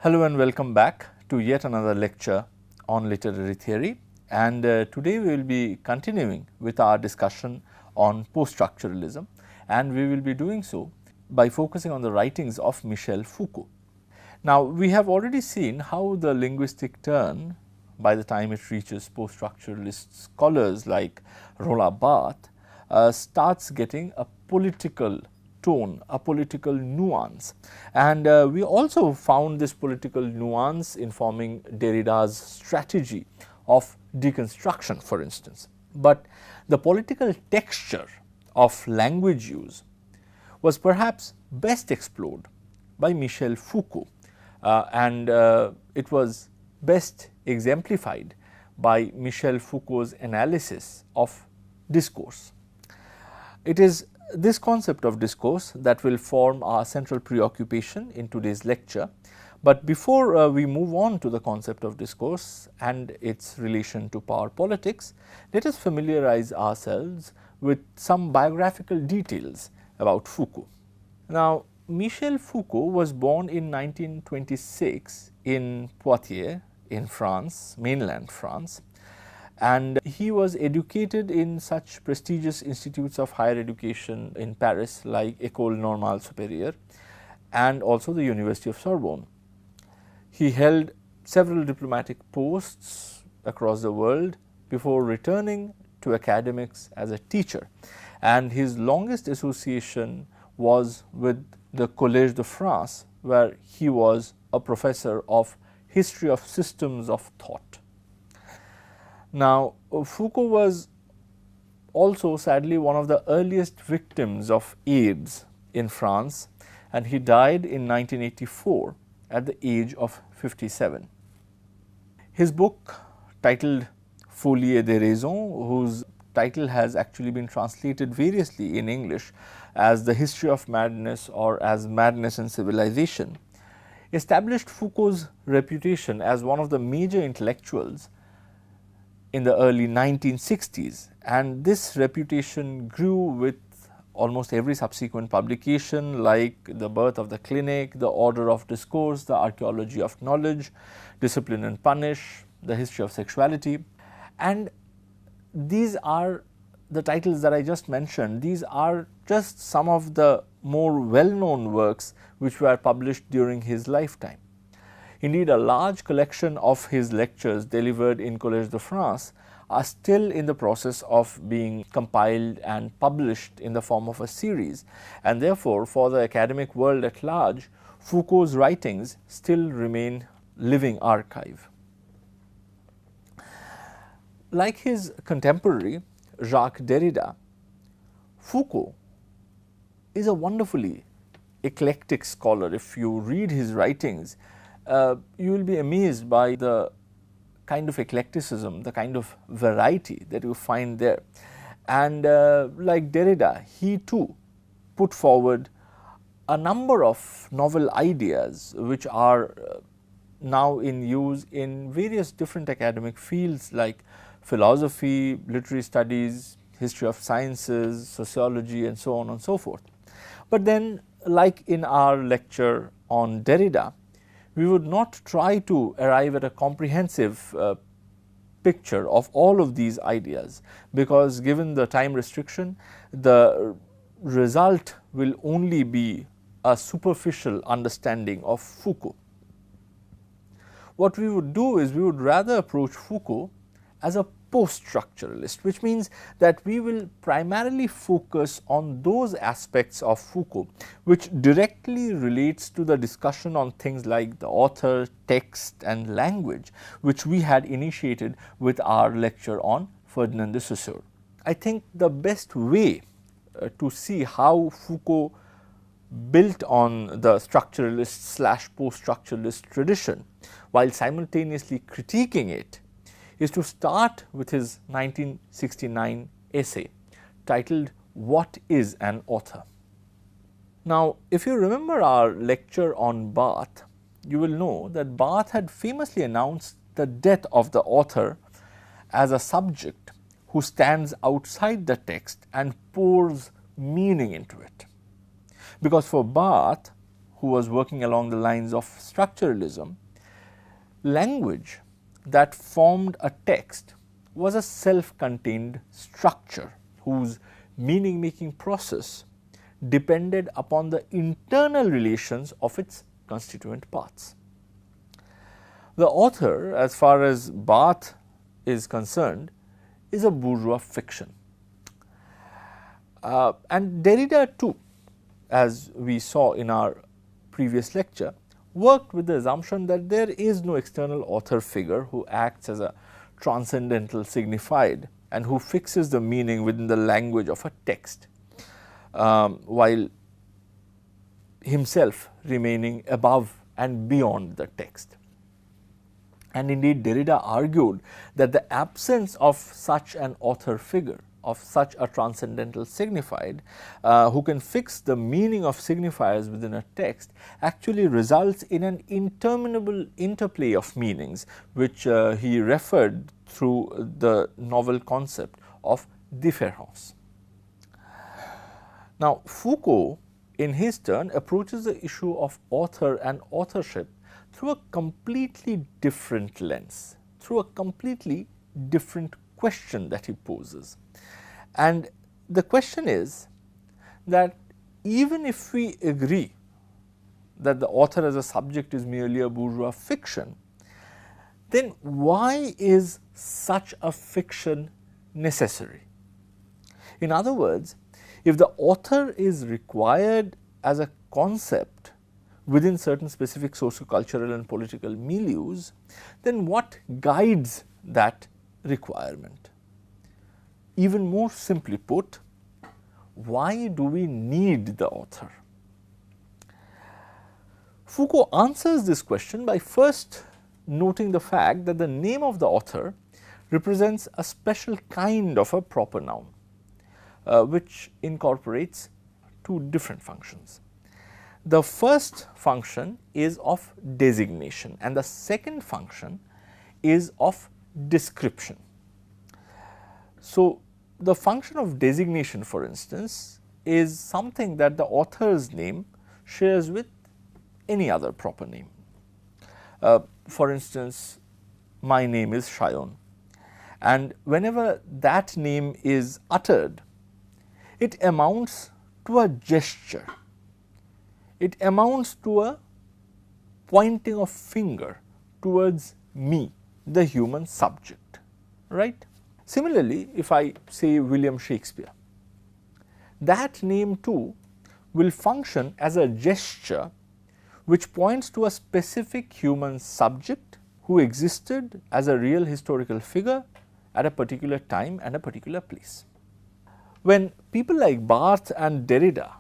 Hello and welcome back to yet another lecture on literary theory, and today we will be continuing with our discussion on post-structuralism, and we will be doing so by focusing on the writings of Michel Foucault. Now, we have already seen how the linguistic turn, by the time it reaches post-structuralist scholars like Roland Barthes, starts getting a political tone, a political nuance, and we also found this political nuance informing Derrida's strategy of deconstruction, for instance. But the political texture of language use was perhaps best explored by Michel Foucault, and it was best exemplified by Michel Foucault's analysis of discourse. It is this concept of discourse that will form our central preoccupation in today's lecture. But before we move on to the concept of discourse and its relation to power politics, let us familiarize ourselves with some biographical details about Foucault. Now, Michel Foucault was born in 1926 in Poitiers in France, mainland France, and he was educated in such prestigious institutes of higher education in Paris like École Normale Supérieure and also the University of Sorbonne. He held several diplomatic posts across the world before returning to academics as a teacher, and his longest association was with the Collège de France, where he was a professor of history of systems of thought. Now, Foucault was also sadly one of the earliest victims of AIDS in France, and he died in 1984 at the age of 57. His book, titled Folie et Déraison, whose title has actually been translated variously in English as The History of Madness or as Madness and Civilization, established Foucault's reputation as one of the major intellectuals in the early 1960s, and this reputation grew with almost every subsequent publication like The Birth of the Clinic, The Order of Discourse, The Archaeology of Knowledge, Discipline and Punish, The History of Sexuality. And these are the titles that I just mentioned. These are just some of the more well-known works which were published during his lifetime. Indeed, a large collection of his lectures delivered in Collège de France are still in the process of being compiled and published in the form of a series, and therefore, for the academic world at large, Foucault's writings still remain living archive. Like his contemporary Jacques Derrida, Foucault is a wonderfully eclectic scholar. If you read his writings, you will be amazed by the kind of eclecticism, the kind of variety that you find there. And like Derrida, he too put forward a number of novel ideas which are now in use in various different academic fields like philosophy, literary studies, history of sciences, sociology, and so on and so forth. But then, like in our lecture on Derrida, we would not try to arrive at a comprehensive picture of all of these ideas, because given the time restriction, the result will only be a superficial understanding of Foucault. What we would do is we would rather approach Foucault as a post-structuralist, which means that we will primarily focus on those aspects of Foucault which directly relates to the discussion on things like the author, text and language, which we had initiated with our lecture on Ferdinand de Saussure. I think the best way to see how Foucault built on the structuralist / post-structuralist tradition while simultaneously critiquing it is to start with his 1969 essay titled What is an Author? Now, if you remember our lecture on Barthes, you will know that Barthes had famously announced the death of the author as a subject who stands outside the text and pours meaning into it. Because for Barthes, who was working along the lines of structuralism, language that formed a text was a self-contained structure whose meaning-making process depended upon the internal relations of its constituent parts. The author, as far as Barthes is concerned, is a bourgeois fiction. And Derrida too, as we saw in our previous lecture, worked with the assumption that there is no external author figure who acts as a transcendental signified and who fixes the meaning within the language of a text, while himself remaining above and beyond the text. And indeed, Derrida argued that the absence of such an author figure, of such a transcendental signified, who can fix the meaning of signifiers within a text, actually results in an interminable interplay of meanings, which he referred through the novel concept of différence. Now, Foucault, in his turn, approaches the issue of author and authorship through a completely different lens, through a completely different question that he poses. And the question is that even if we agree that the author as a subject is merely a bourgeois fiction, then why is such a fiction necessary? In other words, if the author is required as a concept within certain specific socio-cultural and political milieus, then what guides that requirement? Even more simply put, why do we need the author? Foucault answers this question by first noting the fact that the name of the author represents a special kind of a proper noun, which incorporates two different functions. The first function is of designation and the second function is of description. So, the function of designation, for instance, is something that the author's name shares with any other proper name. For instance, my name is Shayon, and whenever that name is uttered, it amounts to a gesture. It amounts to a pointing of finger towards me, the human subject, right? Similarly, if I say William Shakespeare, that name too will function as a gesture which points to a specific human subject who existed as a real historical figure at a particular time and a particular place. When people like Barthes and Derrida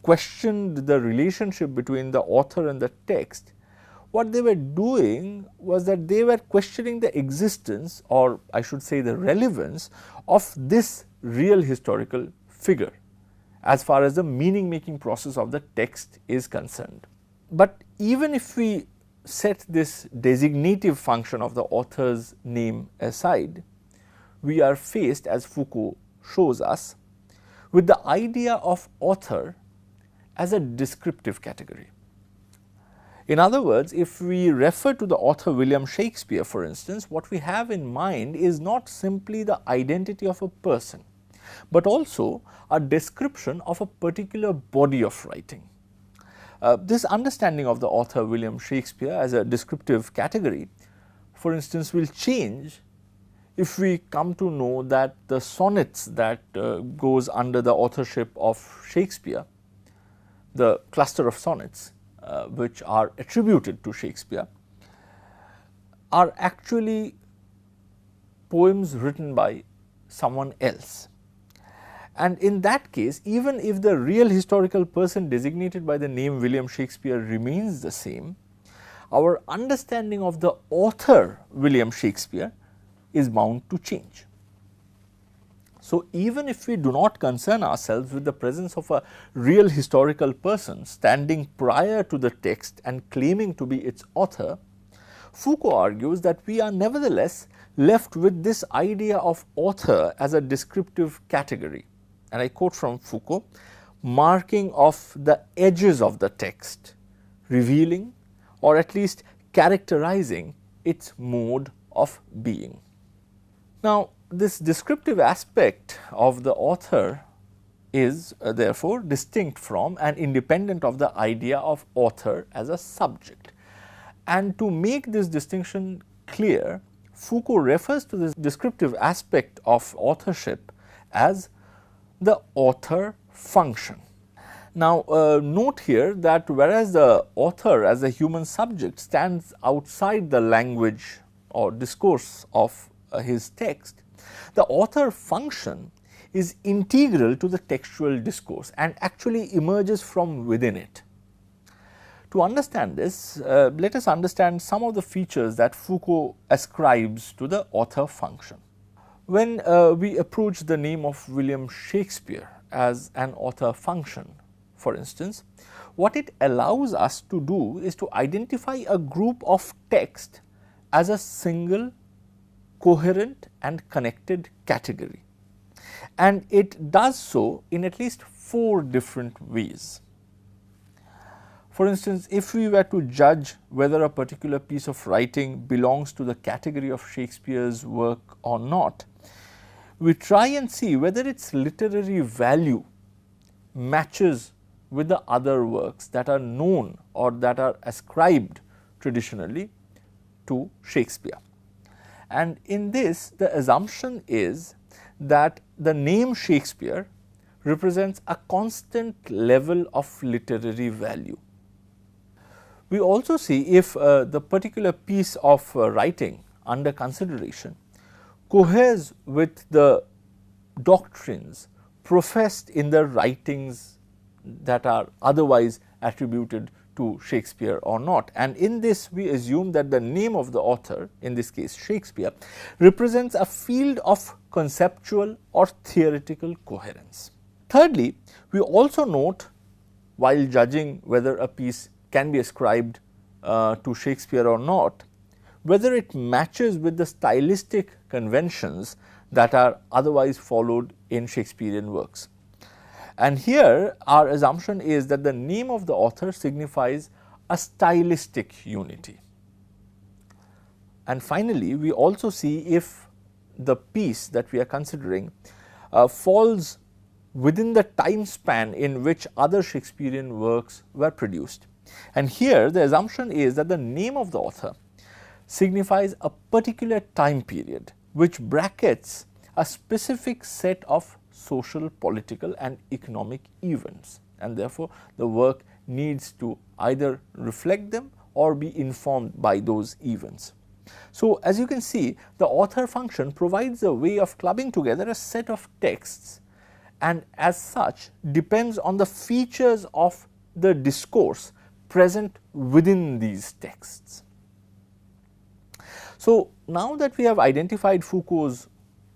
questioned the relationship between the author and the text, what they were doing was that they were questioning the existence, or I should say the relevance, of this real historical figure as far as the meaning making process of the text is concerned. But even if we set this designative function of the author's name aside, we are faced, as Foucault shows us, with the idea of author as a descriptive category. In other words, if we refer to the author William Shakespeare, for instance, what we have in mind is not simply the identity of a person, but also a description of a particular body of writing. This understanding of the author William Shakespeare as a descriptive category, for instance, will change if we come to know that the sonnets that goes under the authorship of Shakespeare, the cluster of sonnets which are attributed to Shakespeare, are actually poems written by someone else. And in that case, even if the real historical person designated by the name William Shakespeare remains the same, our understanding of the author William Shakespeare is bound to change. So, even if we do not concern ourselves with the presence of a real historical person standing prior to the text and claiming to be its author, Foucault argues that we are nevertheless left with this idea of author as a descriptive category. And I quote from Foucault, marking of the edges of the text, revealing or at least characterizing its mode of being. Now, this descriptive aspect of the author is therefore distinct from and independent of the idea of author as a subject. And to make this distinction clear, Foucault refers to this descriptive aspect of authorship as the author function. Now, note here that whereas the author as a human subject stands outside the language or discourse of his text, the author function is integral to the textual discourse and actually emerges from within it. To understand this, let us understand some of the features that Foucault ascribes to the author function. When we approach the name of William Shakespeare as an author function, for instance, what it allows us to do is to identify a group of text as a single, coherent and connected category. And it does so in at least 4 different ways. For instance, if we were to judge whether a particular piece of writing belongs to the category of Shakespeare's work or not, we try and see whether its literary value matches with the other works that are known or that are ascribed traditionally to Shakespeare. And in this, the assumption is that the name Shakespeare represents a constant level of literary value. We also see if the particular piece of writing under consideration coheres with the doctrines professed in the writings that are otherwise attributed to Shakespeare or not. And in this, we assume that the name of the author, in this case Shakespeare, represents a field of conceptual or theoretical coherence. Thirdly, we also note, while judging whether a piece can be ascribed to Shakespeare or not, whether it matches with the stylistic conventions that are otherwise followed in Shakespearean works. And here our assumption is that the name of the author signifies a stylistic unity. And finally, we also see if the piece that we are considering falls within the time span in which other Shakespearean works were produced. And here the assumption is that the name of the author signifies a particular time period which brackets a specific set of social, political and economic events, and therefore the work needs to either reflect them or be informed by those events. So, as you can see, the author function provides a way of clubbing together a set of texts, and as such depends on the features of the discourse present within these texts. So, now that we have identified Foucault's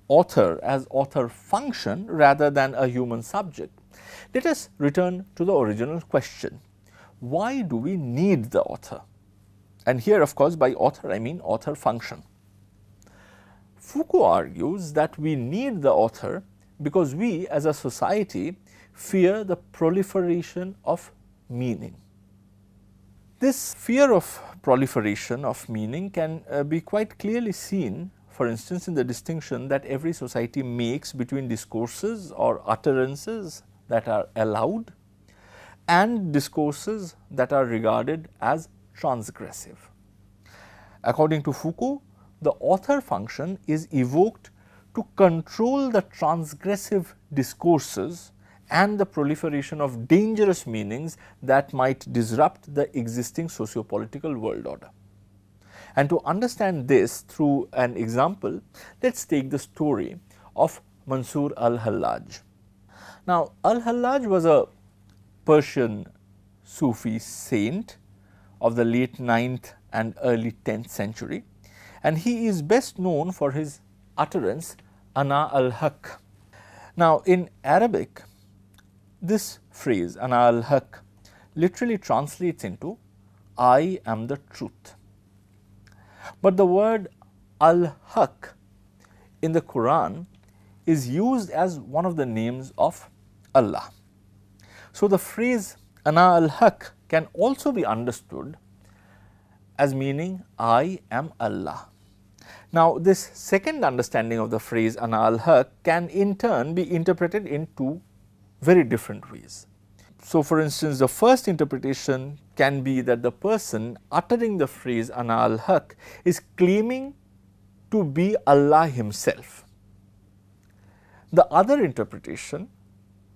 author as author function rather than a human subject, let us return to the original question: why do we need the author? And here, of course, by author I mean author function. Foucault argues that we need the author because we as a society fear the proliferation of meaning. This fear of proliferation of meaning can be quite clearly seen, for instance, in the distinction that every society makes between discourses or utterances that are allowed and discourses that are regarded as transgressive. According to Foucault, the author function is evoked to control the transgressive discourses and the proliferation of dangerous meanings that might disrupt the existing socio-political world order. And to understand this through an example, let us take the story of Mansur al-Hallaj. Now, al-Hallaj was a Persian Sufi saint of the late 9th and early 10th century, and he is best known for his utterance Ana al-Haq. Now, in Arabic, this phrase Ana al-Haq literally translates into I am the truth. But the word al-Haq in the Quran is used as one of the names of Allah. So, the phrase ana al-haq can also be understood as meaning I am Allah. Now, this second understanding of the phrase ana al-haq can in turn be interpreted in two very different ways. So, for instance, the first interpretation can be that the person uttering the phrase ana al-haq is claiming to be Allah himself. The other interpretation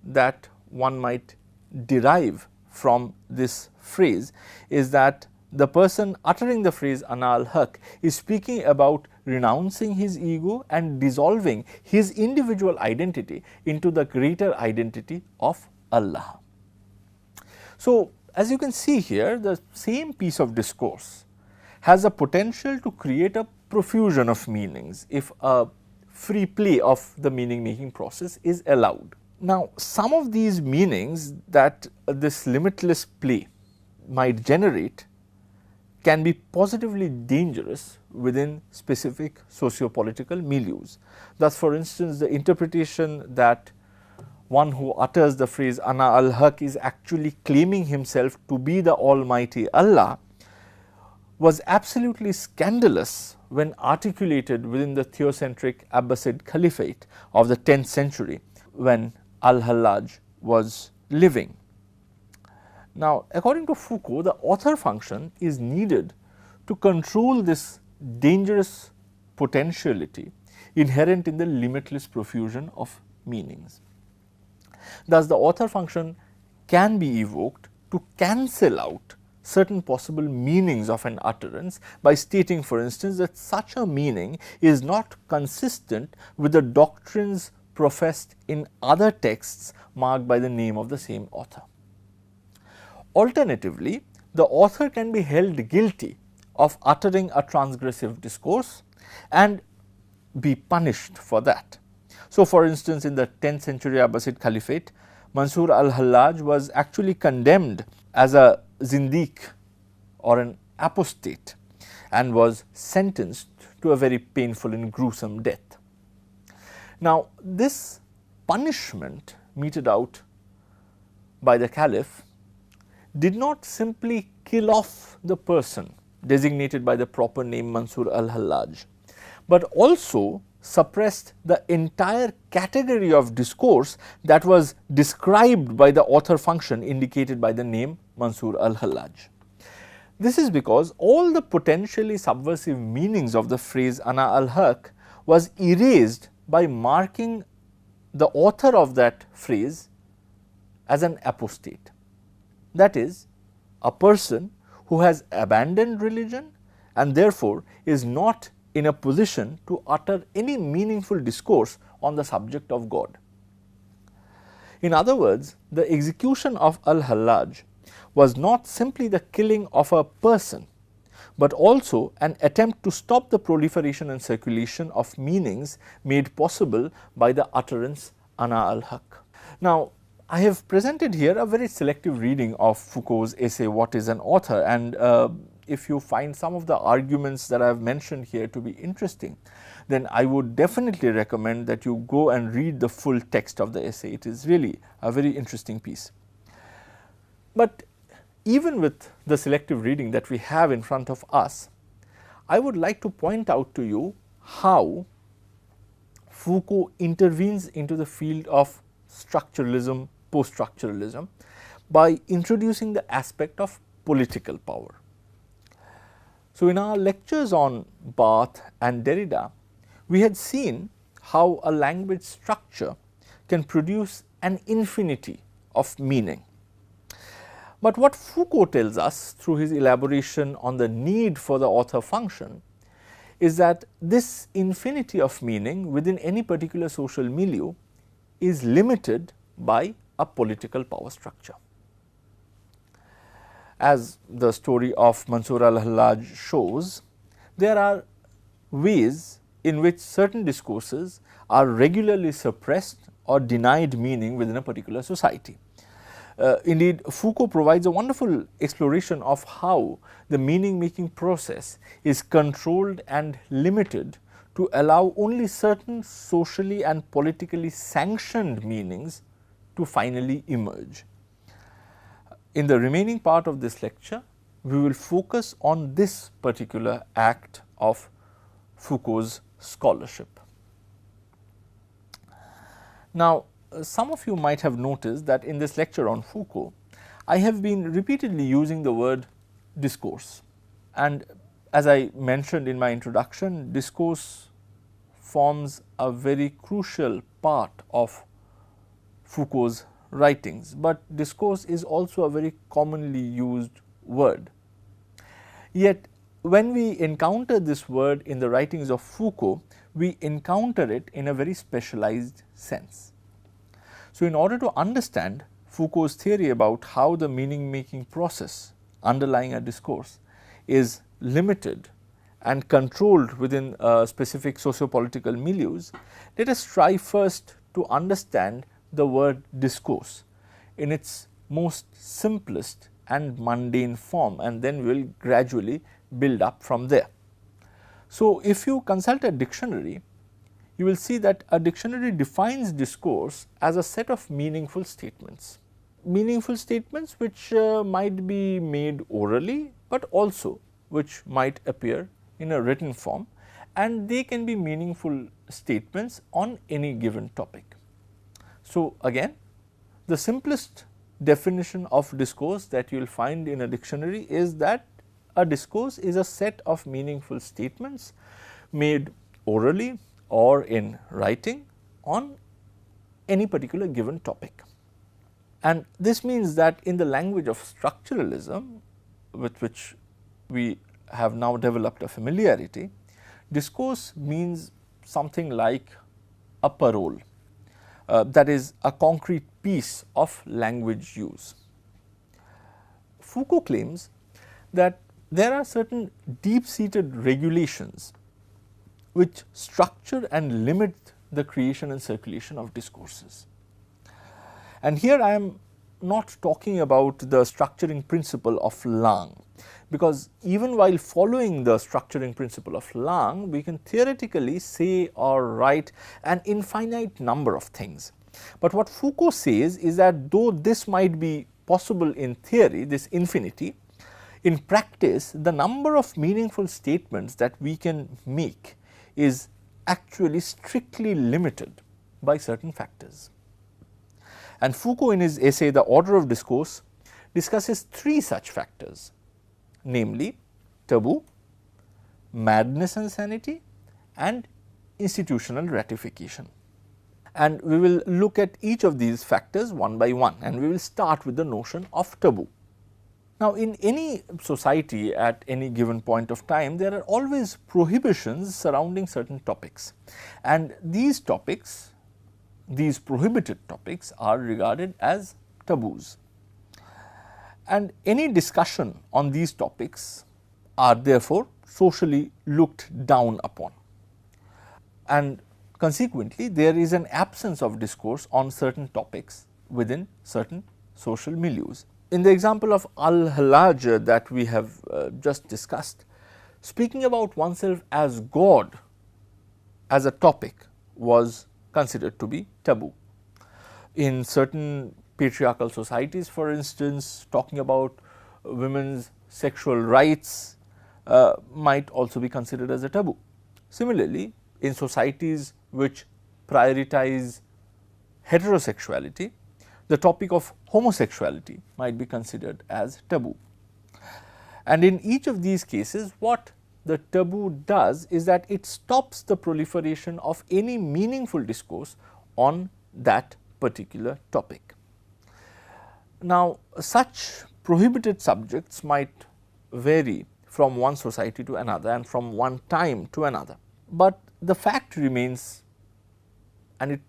that one might derive from this phrase is that the person uttering the phrase ana al-haq is speaking about renouncing his ego and dissolving his individual identity into the greater identity of Allah. So, as you can see here, the same piece of discourse has a potential to create a profusion of meanings if a free play of the meaning making process is allowed. Now, some of these meanings that this limitless play might generate can be positively dangerous within specific socio-political milieus. Thus, for instance, the interpretation that one who utters the phrase ana al-haq is actually claiming himself to be the Almighty Allah was absolutely scandalous when articulated within the theocentric Abbasid Caliphate of the 10th century when al-Hallaj was living. Now, according to Foucault, the author function is needed to control this dangerous potentiality inherent in the limitless profusion of meanings. Thus, the author function can be evoked to cancel out certain possible meanings of an utterance by stating, for instance, that such a meaning is not consistent with the doctrines professed in other texts marked by the name of the same author. Alternatively, the author can be held guilty of uttering a transgressive discourse and be punished for that. So, for instance, in the 10th century Abbasid Caliphate, Mansur al-Hallaj was actually condemned as a zindiq or an apostate and was sentenced to a very painful and gruesome death. Now, this punishment meted out by the Caliph did not simply kill off the person designated by the proper name Mansur al-Hallaj, but also suppressed the entire category of discourse that was described by the author function indicated by the name Mansur al-Hallaj. This is because all the potentially subversive meanings of the phrase ana al-haq was erased by marking the author of that phrase as an apostate. That is, a person who has abandoned religion and therefore is not in a position to utter any meaningful discourse on the subject of God. In other words, the execution of al-Hallaj was not simply the killing of a person, but also an attempt to stop the proliferation and circulation of meanings made possible by the utterance ana al-haq. Now, I have presented here a very selective reading of Foucault's essay What is an Author, and if you find some of the arguments that I have mentioned here to be interesting, then I would definitely recommend that you go and read the full text of the essay. It is really a very interesting piece. But even with the selective reading that we have in front of us, I would like to point out to you how Foucault intervenes into the field of structuralism, post-structuralism, by introducing the aspect of political power. So, in our lectures on Barthes and Derrida, we had seen how a language structure can produce an infinity of meaning. But what Foucault tells us through his elaboration on the need for the author function is that this infinity of meaning within any particular social milieu is limited by a political power structure. As the story of Mansur al-Hallaj shows, there are ways in which certain discourses are regularly suppressed or denied meaning within a particular society. Indeed, Foucault provides a wonderful exploration of how the meaning making process is controlled and limited to allow only certain socially and politically sanctioned meanings to finally emerge. in the remaining part of this lecture, we will focus on this particular act of Foucault's scholarship. Now, some of you might have noticed that in this lecture on Foucault, I have been repeatedly using the word discourse, and as I mentioned in my introduction, discourse forms a very crucial part of Foucault's writings, but discourse is also a very commonly used word. Yet when we encounter this word in the writings of Foucault, we encounter it in a very specialized sense. So, in order to understand Foucault's theory about how the meaning making process underlying a discourse is limited and controlled within specific sociopolitical milieus, let us try first to understand the word discourse in its most simplest and mundane form, and then we will gradually build up from there. So, if you consult a dictionary, you will see that a dictionary defines discourse as a set of meaningful statements which might be made orally, but also which might appear in a written form, and they can be meaningful statements on any given topic. So, again, the simplest definition of discourse that you will find in a dictionary is that a discourse is a set of meaningful statements made orally or in writing on any particular given topic. And this means that in the language of structuralism, with which we have now developed a familiarity, discourse means something like a parole, that is a concrete piece of language use. Foucault claims that there are certain deep-seated regulations which structure and limit the creation and circulation of discourses. And here I am not talking about the structuring principle of langue, because even while following the structuring principle of langue, we can theoretically say or write an infinite number of things. But what Foucault says is that though this might be possible in theory, this infinity, in practice the number of meaningful statements that we can make is actually strictly limited by certain factors. And Foucault, in his essay The Order of Discourse, discusses three such factors, namely taboo, madness and sanity, and institutional ratification. And we will look at each of these factors one by one, and we will start with the notion of taboo. Now, in any society at any given point of time, there are always prohibitions surrounding certain topics, and these topics, these prohibited topics, are regarded as taboos, and any discussion on these topics are therefore socially looked down upon, and consequently there is an absence of discourse on certain topics within certain social milieus. In the example of al-Hallaj that we have just discussed, speaking about oneself as God as a topic was considered to be taboo. In certain patriarchal societies, for instance, talking about women's sexual rights might also be considered as a taboo. Similarly, in societies which prioritize heterosexuality, the topic of homosexuality might be considered as taboo. And in each of these cases, what the taboo does is that it stops the proliferation of any meaningful discourse on that particular topic. Now, such prohibited subjects might vary from one society to another and from one time to another, but the fact remains, and it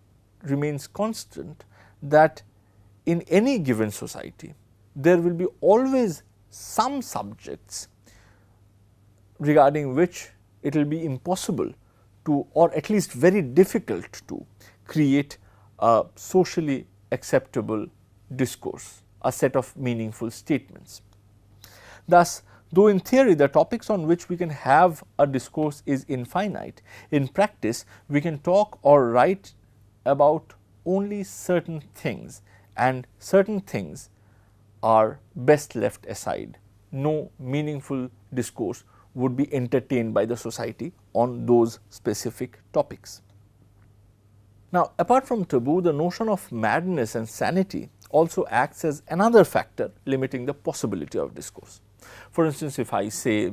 remains constant, that in any given society there will be always some subjects regarding which it will be impossible to, or at least very difficult to, create a socially acceptable discourse, a set of meaningful statements. Thus, though in theory the topics on which we can have a discourse is infinite, in practice we can talk or write about only certain things, and certain things are best left aside. No meaningful discourse would be entertained by the society on those specific topics. Now, apart from taboo, the notion of madness and sanity also acts as another factor limiting the possibility of discourse. For instance, if I say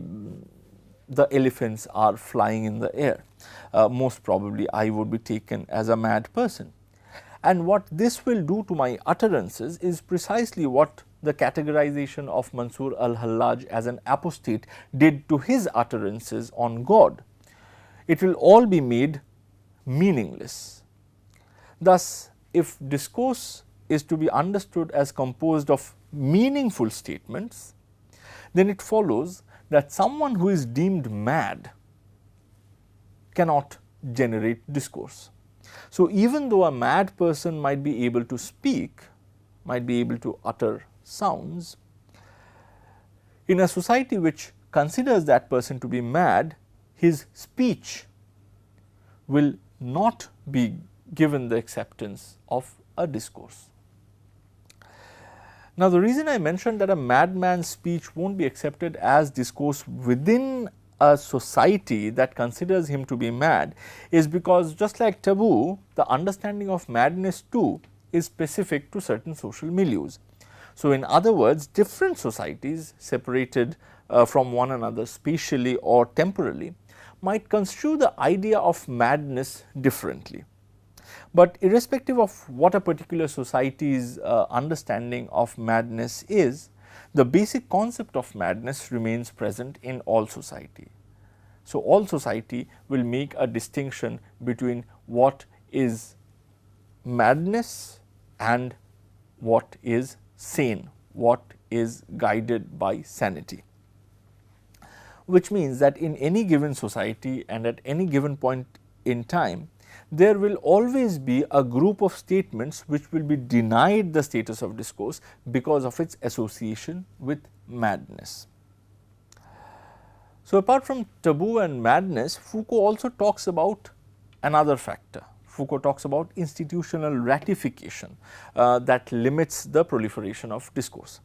the elephants are flying in the air, most probably I would be taken as a mad person. And what this will do to my utterances is precisely what the categorization of Mansur al-Hallaj as an apostate did to his utterances on God. It will all be made meaningless. Thus, if discourse is to be understood as composed of meaningful statements, then it follows that someone who is deemed mad cannot generate discourse. So, even though a mad person might be able to speak, might be able to utter sounds, in a society which considers that person to be mad, his speech will not be given the acceptance of a discourse. Now, the reason I mentioned that a madman's speech won't be accepted as discourse within a society that considers him to be mad is because, just like taboo, the understanding of madness too is specific to certain social milieus. So, in other words, different societies separated from one another spatially or temporally might construe the idea of madness differently. But irrespective of what a particular society's understanding of madness is, the basic concept of madness remains present in all society. So, all society will make a distinction between what is madness and what is sane, what is guided by sanity. Which means that in any given society and at any given point in time, there will always be a group of statements which will be denied the status of discourse because of its association with madness. So, apart from taboo and madness, Foucault also talks about another factor. Foucault talks about institutional ratification that limits the proliferation of discourse.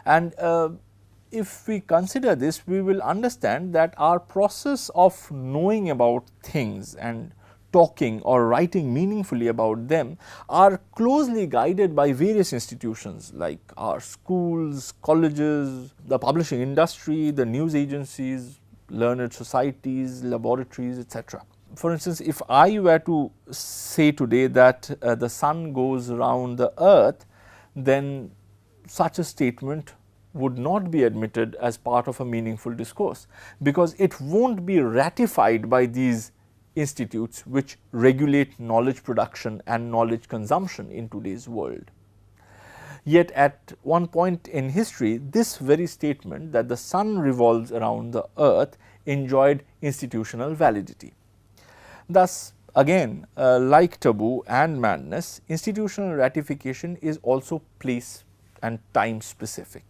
And if we consider this, we will understand that our process of knowing about things and talking or writing meaningfully about them are closely guided by various institutions like our schools, colleges, the publishing industry, the news agencies, learned societies, laboratories, etc. For instance, if I were to say today that the sun goes around the earth, then such a statement would not be admitted as part of a meaningful discourse, because it won't be ratified by these institutes which regulate knowledge production and knowledge consumption in today's world. Yet at one point in history, this very statement that the sun revolves around the earth enjoyed institutional validity. Thus, again, like taboo and madness, institutional ratification is also place and time specific.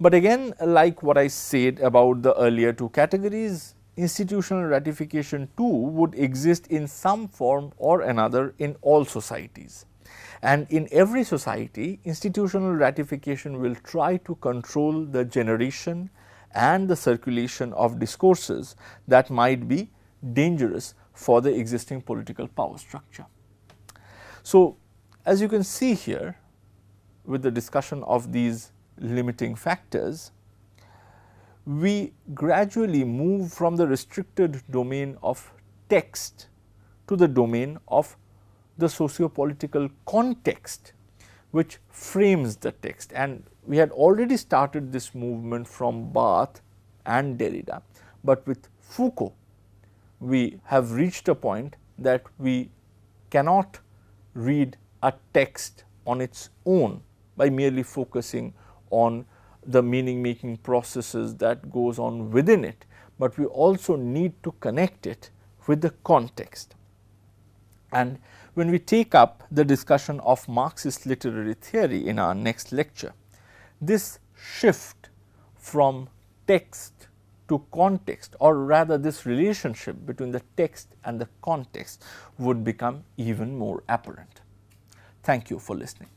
But again, like what I said about the earlier two categories, institutional ratification too would exist in some form or another in all societies. And in every society, institutional ratification will try to control the generation and the circulation of discourses that might be dangerous for the existing political power structure. So, as you can see here with the discussion of these limiting factors, we gradually move from the restricted domain of text to the domain of the socio-political context which frames the text, and we had already started this movement from Barthes and Derrida, but with Foucault we have reached a point that we cannot read a text on its own by merely focusing on the meaning making processes that goes on within it, but we also need to connect it with the context. And when we take up the discussion of Marxist literary theory in our next lecture, this shift from text to context, or rather this relationship between the text and the context, would become even more apparent. Thank you for listening.